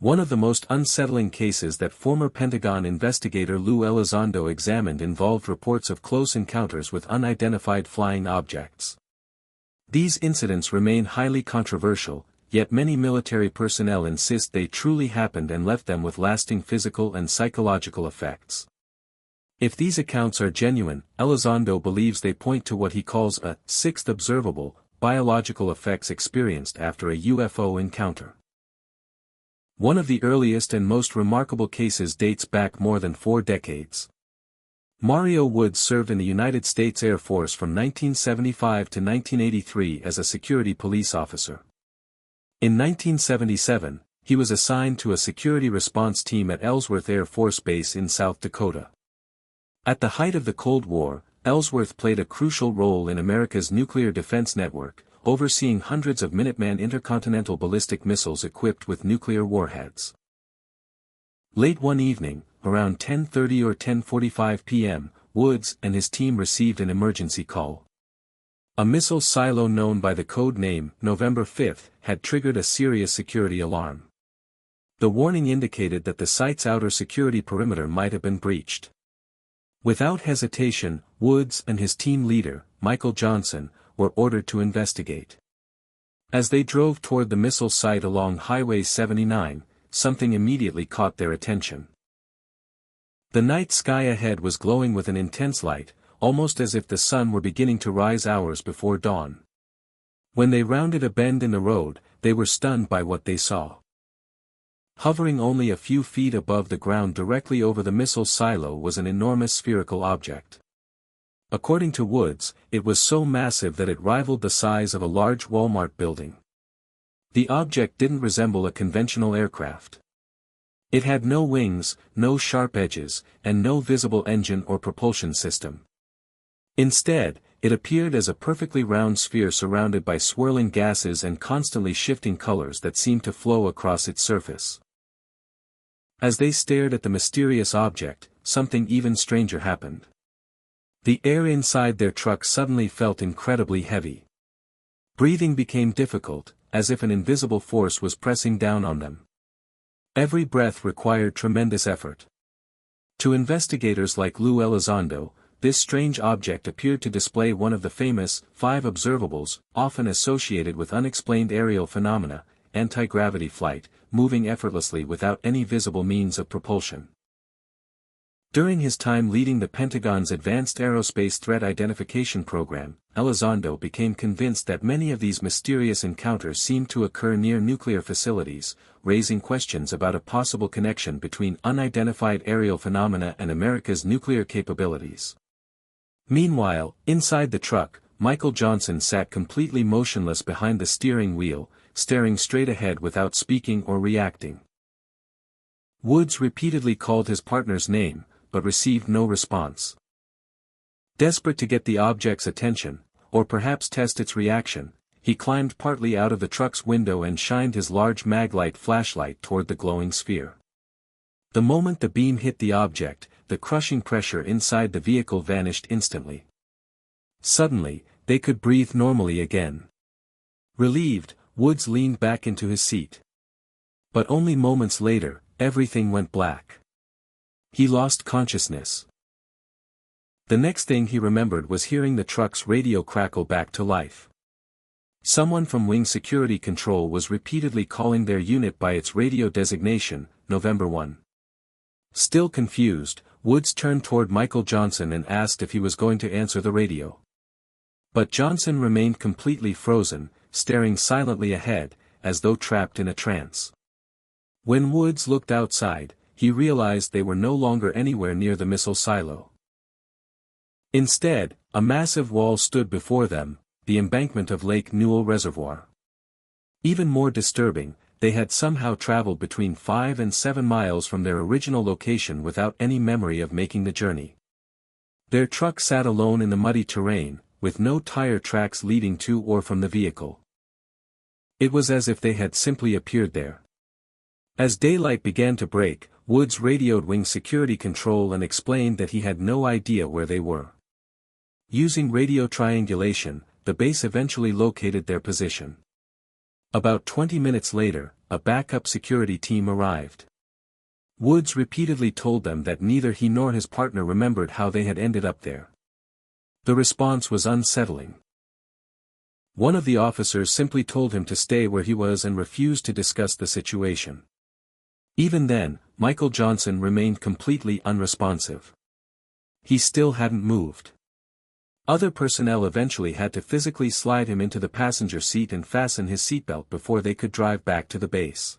One of the most unsettling cases that former Pentagon investigator Lou Elizondo examined involved reports of close encounters with unidentified flying objects. These incidents remain highly controversial, yet many military personnel insist they truly happened and left them with lasting physical and psychological effects. If these accounts are genuine, Elizondo believes they point to what he calls a sixth observable, biological effects experienced after a UFO encounter. One of the earliest and most remarkable cases dates back more than 4 decades. Mario Woods served in the United States Air Force from 1975 to 1983 as a security police officer. In 1977, he was assigned to a security response team at Ellsworth Air Force Base in South Dakota. At the height of the Cold War, Ellsworth played a crucial role in America's nuclear defense network, overseeing hundreds of Minuteman intercontinental ballistic missiles equipped with nuclear warheads. Late one evening, around 10:30 or 10:45 p.m., Woods and his team received an emergency call. A missile silo known by the code name November 5 had triggered a serious security alarm. The warning indicated that the site's outer security perimeter might have been breached. Without hesitation, Woods and his team leader, Michael Johnson, were ordered to investigate. As they drove toward the missile site along Highway 79, something immediately caught their attention. The night sky ahead was glowing with an intense light, almost as if the sun were beginning to rise hours before dawn. When they rounded a bend in the road, they were stunned by what they saw. Hovering only a few feet above the ground directly over the missile silo was an enormous spherical object. According to Woods, it was so massive that it rivaled the size of a large Walmart building. The object didn't resemble a conventional aircraft. It had no wings, no sharp edges, and no visible engine or propulsion system. Instead, it appeared as a perfectly round sphere surrounded by swirling gases and constantly shifting colors that seemed to flow across its surface. As they stared at the mysterious object, something even stranger happened. The air inside their truck suddenly felt incredibly heavy. Breathing became difficult, as if an invisible force was pressing down on them. Every breath required tremendous effort. To investigators like Lou Elizondo, this strange object appeared to display one of the famous 5 observables, often associated with unexplained aerial phenomena, anti-gravity flight, moving effortlessly without any visible means of propulsion. During his time leading the Pentagon's Advanced Aerospace Threat Identification Program, Elizondo became convinced that many of these mysterious encounters seemed to occur near nuclear facilities, raising questions about a possible connection between unidentified aerial phenomena and America's nuclear capabilities. Meanwhile, inside the truck, Michael Johnson sat completely motionless behind the steering wheel, staring straight ahead without speaking or reacting. Woods repeatedly called his partner's name, but received no response. Desperate to get the object's attention, or perhaps test its reaction, he climbed partly out of the truck's window and shined his large maglite flashlight toward the glowing sphere. The moment the beam hit the object, the crushing pressure inside the vehicle vanished instantly. Suddenly, they could breathe normally again. Relieved, Woods leaned back into his seat. But only moments later, everything went black. He lost consciousness. The next thing he remembered was hearing the truck's radio crackle back to life. Someone from Wing Security Control was repeatedly calling their unit by its radio designation, November 1. Still confused, Woods turned toward Michael Johnson and asked if he was going to answer the radio. But Johnson remained completely frozen, staring silently ahead, as though trapped in a trance. When Woods looked outside, he realized they were no longer anywhere near the missile silo. Instead, a massive wall stood before them, the embankment of Lake Newell Reservoir. Even more disturbing, they had somehow traveled between 5 and 7 miles from their original location without any memory of making the journey. Their truck sat alone in the muddy terrain, with no tire tracks leading to or from the vehicle. It was as if they had simply appeared there. As daylight began to break, Woods radioed Wing Security Control and explained that he had no idea where they were. Using radio triangulation, the base eventually located their position. About 20 minutes later, a backup security team arrived. Woods repeatedly told them that neither he nor his partner remembered how they had ended up there. The response was unsettling. One of the officers simply told him to stay where he was and refused to discuss the situation. Even then, Michael Johnson remained completely unresponsive. He still hadn't moved. Other personnel eventually had to physically slide him into the passenger seat and fasten his seatbelt before they could drive back to the base.